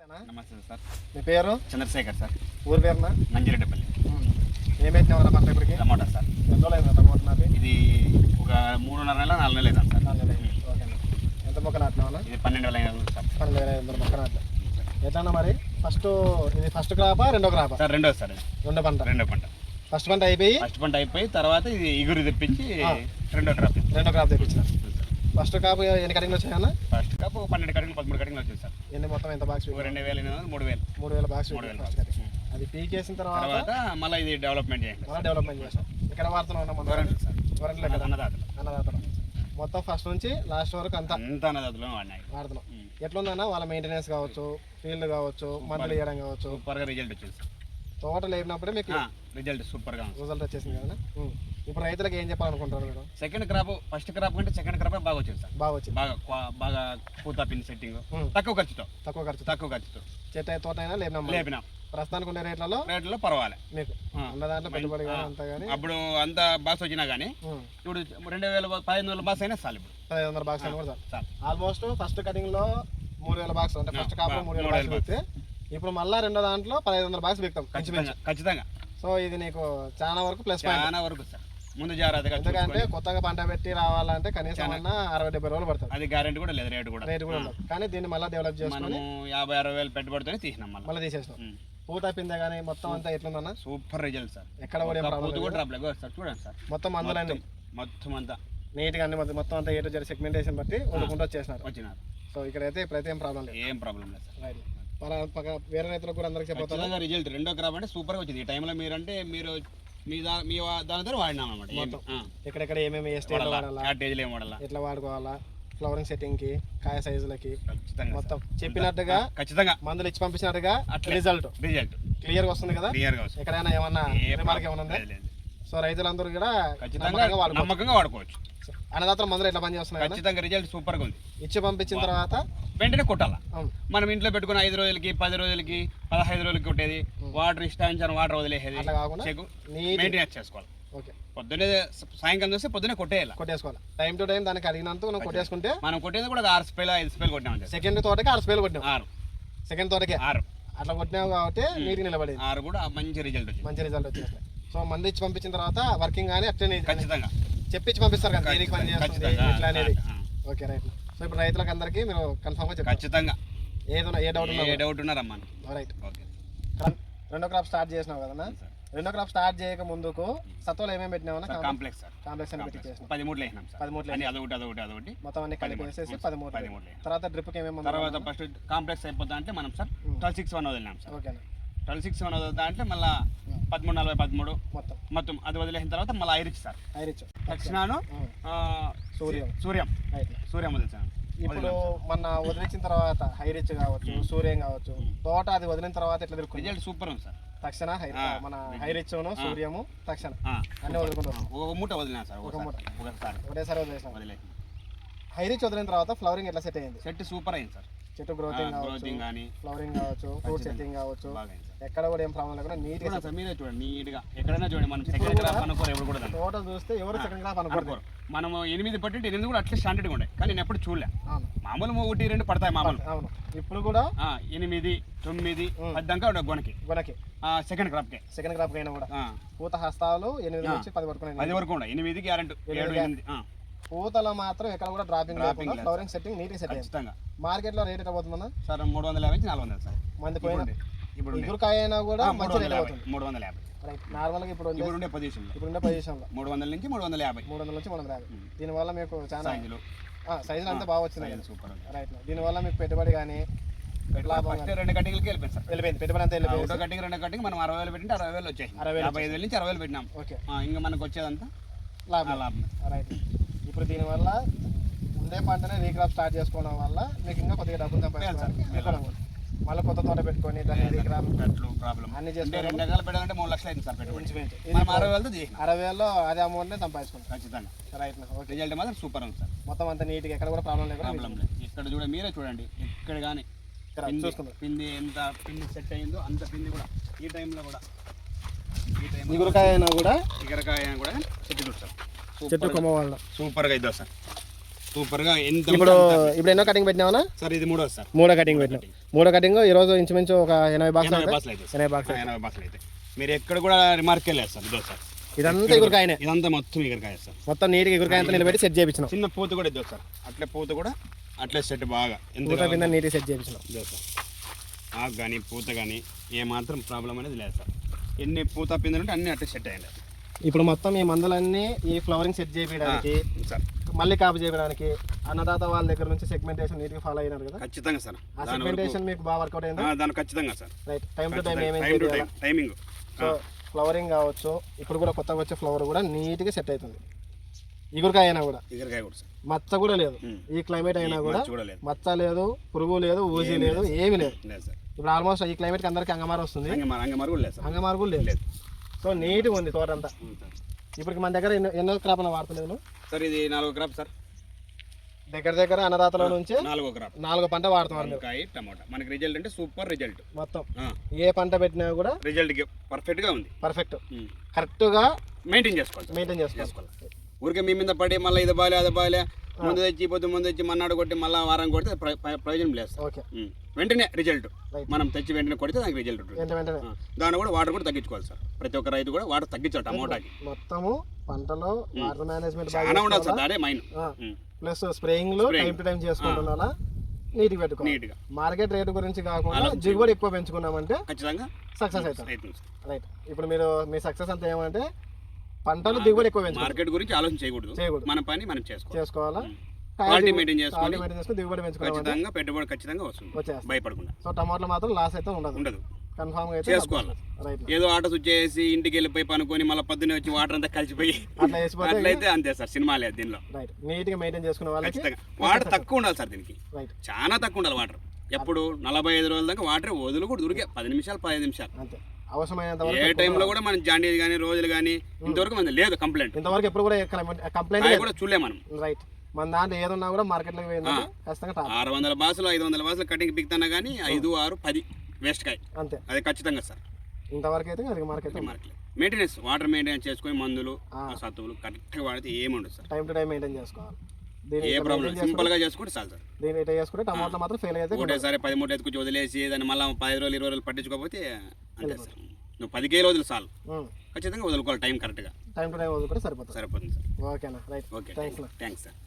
నమస్తే సార్. మీ పేరు? చంద్రశేఖర్ సార్. ఊరి పేరున? నంజిరెడ్డిపల్లి. ఏం పెట్టినామన్నా పంట ఇప్పటికి? టమాటా సార్. ఎంత రోజులు టమాటా నాటి? ఇది ఒక 3.5 నెలల 4 నెలలు అవుతాను సార్. 4 నెలలు. ఓకే. ఎంత మొక్క నాటినామన్నా? ఇది 12,500 సార్. 12,500 మొక్క నాటినా. ఎట్లా మరి ఇది ఫస్ట్ క్రాపా రెండో క్రాపా? సార్ రెండో సార్. రెండో పంట. ఫస్ట్ పంట అయిపోయి తర్వాత ఇది ఇగురు తెప్పించి రెండో క్రాప్ తెప్పించిన. ఫస్ట్ క్రాప్ ఎన్ని కటింగ్లు వచ్చాయన్నా? ఫస్ట్ క్రాప్ 12 కటింగ్లు 13 కటింగ్లు వచ్చింది సార్. ఎన్ని మొత్తం ఎంత బాక్స్? 2,800 3,000 బాక్స్. అది పీకేసిన తర్వాత మళ్ళీ ఇది డెవలప్మెంట్ చేసాం. ఇక్కడ వాడుతున్నాం అన్నదాతలు మొత్తం ఫస్ట్ నుంచి లాస్ట్ వరకు అంతా అన్నదాతలు వాడుతున్నాం. ఎట్లుందన్నా వాళ్ళ మెయింటెనెన్స్ కావచ్చు, ఫీల్డ్ కావచ్చు, మందులు వేయడం కావచ్చు? సూపర్గా రిజల్ట్ వచ్చింది. తోట లేపినప్పుడే మీకు రిజల్ట్ సూపర్గా రిజల్ట్ వచ్చేసింది కదా. ఇప్పుడు రైతులకు ఏం చెప్పాలనుకుంటారు మీరు? సెకండ్ క్రాప్ ఫస్ట్ క్రాప్ కంటే సెకండ్ క్రాప్ బాగా వచ్చింది సార్. బాగా పూత పిన్ సెట్టింగ్ తక్కువ ఖర్చుతో తోట అయినా లేపినా ప్రస్తుతానికి ఉండే రేట్లలో పర్వాలేదు మీకు ఉన్న దాంట్లో పెట్టుబడి అంతా కానీ అప్పుడు అంత బాక్స్ వచ్చినా కానీ ఇప్పుడు 2,000-1,500 బాక్స్ అయినా చాలు. ఇప్పుడు 1,500 బాక్స్ అయినా కూడా చాలు. ఆల్మోస్ట్ ఫస్ట్ కటింగ్ లో 3,000 బాక్స్ అంటే ఫస్ట్ కాపు 3,000 బాక్స్ పెడితే ఇప్పుడు మళ్ళీ రెండో దాంట్లో 1,500 బాక్స్ పెడతాం ఖచ్చితంగా. సో ఇది నీకు చాలా వరకు ప్లస్ సార్. ముందు జాగ్రత్తగా ఎందుకంటే కొత్తగా పంట పెట్టి రావాలంటే కనీసం 60-70 రోజులు పడుతుంది. అది గ్యారెంటీ కూడా లేదు, రేటు కూడా ఉండదు. కానీ దీన్ని మళ్ళీ డెవలప్ చేసుకుని 50-60 వేలు పెట్టుబడితోనే తీసినాం. మళ్ళీ తీసేసినాం. పూత పిందే కానీ మొత్తం అంతా ఎట్లుందన్నా? Super result sir. ఎక్కడ కూడా సార్ చూడండి సార్. మొత్తం అందులో మొత్తం అంతా నీట్గా అన్ని మొత్తం అంతా ఏటో జరి సెగ్మెంటేషన్ బట్టి వండుకుంటూ వచ్చినారు. సో ఇక్కడైతే ఇప్పుడైతే ఏం ప్రాబ్లం లేదు సార్. వేరే రైతులకు కూడా అందరికీ చెప్పాలి రిజల్ట్ రెండో క్రాప్ అంటే సూపర్గా వచ్చింది. ఈ టైంలో మీరు మీ దానితో వాడినాం అనమాట. ఎక్కడెక్కడ ఏమేమి ఎట్లా వాడుకోవాలా, ఫ్లవరింగ్ సెట్టింగ్ కి, కాయ సైజులకి మొత్తం చెప్పినట్టుగా ఖచ్చితంగా మందులు ఇచ్చి పంపించినట్టుగా రిజల్ట్ క్లియర్ గా వస్తుంది కదా. ఎక్కడైనా ఏమన్నా రిమార్క్ ఏమన్నా ఉందా? సో రైతులందరూ కూడా నమ్మకంగా వాడుకోవచ్చు. అన్నదాతలు మందులు ఎట్లా పని చేస్తున్నాయి? ఖచ్చితంగా రిజల్ట్ సూపర్ గా ఉంది. ఇచ్చి పంపించిన తర్వాత వెంటనే కొట్టాలా. మనం ఇంట్లో పెట్టుకుని 5 రోజులకి 10 రోజులకి 15 రోజులకి కొట్టేది వాటర్ ఇష్టాంచాను వాటర్ వదిలేసేది మెయింటెనెన్స్ చేసుకోవాలి. పొద్దున్నే సాయంకాలం చూస్తే పొద్దున్నే కొట్టేసుకోవాలి. టైం టు టైం దానికి అడిగినంత మనం కొట్టేసుకుంటే మనం కొట్టేది కూడా 6 స్ప్రేలు 5 స్ప్రేలు కొట్టినాం. సెకండ్ తోటకి 6 స్ప్రేలు కొట్టినాం. 6 సెకండ్ తోటకి 6 అట్లా కొట్టినావు కాబట్టి నీటికి నిలబడేది. 6 కూడా మంచి రిజల్ట్ వచ్చేసినాయి. సో మంది ఇచ్చి పంపించిన తర్వాత వర్కింగ్ కానీ అట్లనే ఖచ్చితంగా చెప్పించి పంపిస్తారు కదా దేనికి పని చేస్తుంది ఇట్లా అనేది. Okay right. సో ఇప్పుడు రైతులకు అందరికీ మీరు కన్ఫర్మ్ గా చెప్పండి. ఖచ్చితంగా ఏ డౌట్ ఉన్నారమ్మా. రైట్. ఓకే. రెండో క్రాప్ స్టార్ట్ చేసినావు కదా. రెండో క్రాప్ స్టార్ట్ చేయక ముందుకు సత్వలు ఏమేమి పెట్టినావు? కాంప్లెక్స్ అని పెట్టి 13 వేసినాం. 13 అదొకటి మొత్తం అన్ని కలిపి వేసేసి 13. తర్వాత డ్రిప్ కి ఏమేమి? తర్వాత ఫస్ట్ కాంప్లెక్స్ అయిపోతా అంటే మనం సార్ 12-6-1 వదిలినాం సార్. ఓకే. 12-6-1 వదులుతా అంటే మళ్ళీ 13-40-13 మొత్తం అది వదిలేసిన తర్వాత మళ్ళీ ఐరిచ్ సార్. దక్షిణాను సూర్యం వదిలేసాను. ఇప్పుడు మన వదిలించిన తర్వాత హైరిచ్ కావచ్చు, సూర్యం కావచ్చు, తోట అది వదిలిన తర్వాత ఎట్లా తిరుగుతుంది? రిజల్ట్ సూపర్ ఉంది సార్. తక్షణ మన హైరిచ్ సూర్యము తక్షణ అన్ని వదులుకుంటాం. ఒక మూట వదిలినా సార్. ఒకటేసారి వదిలేసాం. హైరిచ్ వదిలిన తర్వాత ఫ్లవరింగ్ ఎట్లా సెట్ అయింది? సెట్ సూపర్ అయింది సార్. చెట్టు గ్రోతింగ్ కానీ ఫ్లవరింగ్ కావచ్చు, ఫ్రూట్ సెట్టింగ్ కావచ్చు, ఎక్కడ కూడా ఏం ప్రాబ్లం లేకుండా నీట్ గా మీరే చూడండి. నీట్ గా ఎక్కడైనా చూడండి. మనం సెకండ్ క్రాప్ అనుకోరు ఎవరు కూడా. తోట చూస్తే ఎవరు సెకండ్ క్రాప్ అనుకోరు. మనం 8 పట్టి 8 కూడా అట్లా స్టాండర్డ్ గా ఉండే కానీ నేను ఎప్పుడు చూడలే. మామూలు 1-2 పడతాయి మామూలు. అవును. ఇప్పుడు కూడా 8, 9, 10 దాకా గొనకి సెకండ్ క్రాప్ అయినా కూడా పూత హస్తాలు 8 నుంచి 10 వరకు ఉన్నాయి. 8 గ్యారెంటీ 7, 8 పూతలో మాత్రం ఎక్కడ కూడా డ్రాపింగ్ లేకుండా ఫ్లవరింగ్ సెట్టింగ్ నీట్ గా సెట్ అయ్యింది. మార్కెట్ లో రేట్ ఎంత పోతుందన్నా సార్? 350-400 సార్. మంది పోయిన ఇప్పుడు ఇగురుకాయ అయినా కూడా మంచి రేట్ అవుతుంది. 350 నార్మల్ గా ఇప్పుడు ఉండే పొజిషన్ లో 300 నుంచి 350. దీనివల్ల మీకు చాలా సైజులు అంతా బాగా వచ్చినాయి. సూపర్. రైట్. దీనివల్ల మీకు పెట్టుబడి కానీ 2 కట్టింగ్లకి వెళ్ళిపోయింది. పెట్టుబడి అంతా వెళ్ళిపోయింది. 2 కట్టింగ్ మనం 60,000 పెట్టింటే 60,000 వచ్చాయి. 55,000 నుంచి 60,000 పెట్టినాం. ఓకే. ఇంకా మనకు వచ్చేదంతా లాభం. రైట్. ఇప్పుడు దీనివల్ల ఉండే పంటనే రీక్రాప్ స్టార్ట్ చేసుకోవడం వల్ల మీకు ఇంకా కొద్దిగా డబ్బులు సంపాదించాలి. మళ్ళీ కొత్త తోట పెట్టుకొని దాన్ని రీక్రాప్ అన్ని చేసుకుంటే 2 ఎకరాలు పెట్టాలంటే 3 లక్షలు అయింది సార్ పెట్టుబడి. 60,000లో అదే అమౌంట్ సంపాదించుకోండి ఖచ్చితంగా. రైట్. రిజల్ట్ మాత్రం సూపర్ ఉంది సార్. మొత్తం అంతా నీట్గా ఎక్కడ కూడా ప్రాబ్లం లేదు. ఇక్కడ చూడండి, మీరే చూడండి. ఎక్కడ కానీ పిండి ఎంత పిండి సెట్ అయిందో అంత పిండి కూడా ఈ టైంలో కూడా ఇగురుకాయ అయినా కూడా చెట్టు కొమ్మ వల్ల సూపర్గా అవుతుంది సార్. సూపర్ గా ఎంత ఇప్పుడు ఎన్నో కటింగ్ పెట్టినావా సార్? ఇది మూడో సార్. మూడో కటింగ్ పెట్టినాం. మూడో కటింగ్ ఈ రోజు ఇంచుమించు ఒక 80 బాక్స్ 80 బాక్సులు అయితే మీరు ఎక్కడ కూడా రిమార్క్ లేదు సార్. ఇదో సార్, ఇదంతా ఎగురుకాయనే. ఇదంతా మొత్తం ఎగురుకాయ సార్. మొత్తం నీట్గా ఎగురుకాయ అంతా నిలబెట్టి సెట్ చేయించినాం. చిన్న పూత కూడా ఇద్దో సార్, అట్లే పూత కూడా అట్లే సెట్ బాగా పూత కింద నీట్గా సెట్ చేయించినాం. ఇదో సార్, ఆకు కానీ పూత కానీ ఏమాత్రం ప్రాబ్లం అనేది లేదు సార్. ఎన్ని పూత పిందెలు ఉంటే అన్ని అట్లే సెట్ అయ్యింది. ఇప్పుడు మొత్తం ఈ మందులన్నీ ఈ ఫ్లవరింగ్ సెట్ చేయడానికి సార్, మళ్ళీ కాపు చేయడానికి అన్నదాత వాళ్ళ దగ్గర నుంచి సెగ్మెంటేషన్ నీట్గా ఫాలో అయినారు కదా? ఖచ్చితంగా సార్. ఆ సెగ్మెంటేషన్ మీకు బాగా వర్కౌట్ అయిందా? దాని ఖచ్చితంగా sir. Right, time to time timing. So flowering కావచ్చు, ఇప్పుడు కూడా కొత్తగా వచ్చే ఫ్లవర్ కూడా నీట్గా సెట్ అవుతుంది. ఇగురుకాయ అయినా కూడా సార్, మచ్చ కూడా లేదు. ఈ క్లైమేట్ అయినా కూడా మచ్చ లేదు, పురుగు లేదు, ఊజీ లేదు, ఏమీ లేదు. ఇప్పుడు ఆల్మోస్ట్ ఈ క్లైమేట్కి అందరికి అంగమారు వస్తుంది, అంగమారు కూడా లేదు. సో నీట్గా ఉంది తోటంతా. ఇప్పుడు మన దగ్గర ఎన్నో క్రాప్ వాడుతున్నాను సార్? ఇది 4వ క్రాప్ సార్. దగ్గర అన్నదాతల నుంచి 4వ క్రాప్, 4వ పంట వాడుతున్నారు. టమాటా మనకి రిజల్ట్ అంటే సూపర్ రిజల్ట్. మొత్తం ఏ పంట పెట్టినా కూడా రిజల్ట్ పర్ఫెక్ట్ గా ఉంది. పర్ఫెక్ట్, కరెక్ట్ గా మెయింటైన్ చేసుకోవాలి. ఊరికే మీ మీద పడి మళ్ళీ ఇది బాలే అది బాలే, ముందు తెచ్చి మన్నాడు కొట్టి మళ్ళీ వారం కొడితే ప్రయోజనం లేదు. వెంటనే రిజల్ట్ మనం తెచ్చి వెంటనే కొడితే దానికి రిజల్ట్ ఉంటుంది. దాన్ని కూడా వాటర్ కూడా తగ్గించుకోవాలి సార్. ప్రతి ఒక్క రైతు కూడా వాటర్ తగ్గించాలి. టమోటాకి మొత్తము పంటలో వాటర్ మేనేజ్మెంట్ చాలా ఉండాలి సార్. అదే మైన్. ప్లస్ స్ప్రేయింగ్ లో టైం టు టైం చేసుకుంటున్నా నీట్గా పెట్టుకోవాలి. మార్కెట్ రేటు గురించి కాకుండా దిగుబడి ఎక్కువ పెంచుకున్నామంటే ఖచ్చితంగా సక్సెస్ అవుతాం. రైట్, ఇప్పుడు మీరు మీ సక్సెస్ అంతా ఏమంటే పంటలు దిగుబడి ఎక్కువ పెంచుకోవాలి. మార్కెట్ గురించి ఆలోచన చేయకూడదు. మన పని మనం చేసుకోవాలా. క్వాలిటీ మెయింటైన్ చేసుకొని దిగుబడి పెంచుకోవాలి. ఖచ్చితంగా పెట్టుబడి ఖచ్చితంగా వస్తుంది, భయపడకుండా. సో టమాటాలు మాత్రం లాస్ అయితే ఉండదు. కన్ఫర్మ్ గా చేసుకోవాలి. ఏదో ఆటో స్విచ్ చేసి ఇంటికి వెళ్ళిపోయి పనుకొని మళ్ళీ పొద్దున్నే వచ్చి వాటర్ అంతా కలిసిపోయి అట్లయితే అంతే సార్. సినిమా లేదు దీనిలో. నీట్ గా మెయింటైన్ చేసుకునే వాళ్ళకి వాటర్ తక్కువ ఉండాలి సార్. దీనికి చాలా తక్కువ ఉండాలి వాటర్. ఎప్పుడు 45 రోజుల దాకా వాటర్ వదులు కూడా దొరికే 10 నిమిషాలు 15 నిమిషాలు అంతే. అవసరమైనంత ఏ టైంలో కూడా మనం జాండీస్ కానీ రోజులు కానీ ఇంతవరకు మనది లేదు కంప్లైంట్. ఇంతవరకు ఎప్పుడు కూడా కంప్లైంట్ కూడా చూడలే మనం. రైట్, మన దాంట్లో ఏదన్నా కూడా మార్కెట్ లోకి పోయింది ఖచ్చితంగా 600 బాసులు 500 బాసులు కటింగ్ పిక్తానా కానీ 5, 6, 10 వేస్ట్ కాయ అంతే. అది ఖచ్చితంగా సార్. ఇంతవరకు అయితే మార్కెట్ మెయింటెనెన్స్ వాటర్ మెయింటెనెన్స్ చేసుకొని మందులు సత్తువులు కరెక్ట్గా వాడితే ఏముండదు sir. Time to time maintain చేసుకోవాలి. ఏ ప్రాబ్లం సింపుల్ గా చేసుకుంటే చాలు సార్. దీని ఇట్లా చేసుకుంటే టమాటా మాత్రం ఫెయిల్ అయితే ఒకటేసారి 10 మూటలు ఎత్తుకొచ్చి వదిలేసి దాన్ని మళ్ళీ 10 రోజులు 20 రోజులు పట్టించుకోకపోతే అంతే సార్. నువ్వు 15 రోజులు చాలు, ఖచ్చితంగా వదులుకోవాలి. టైం కరెక్ట్గా టైం టు టైం వదులుకుంటే సరిపోతుంది సార్. ఓకేనా? Right, okay, thanks sir.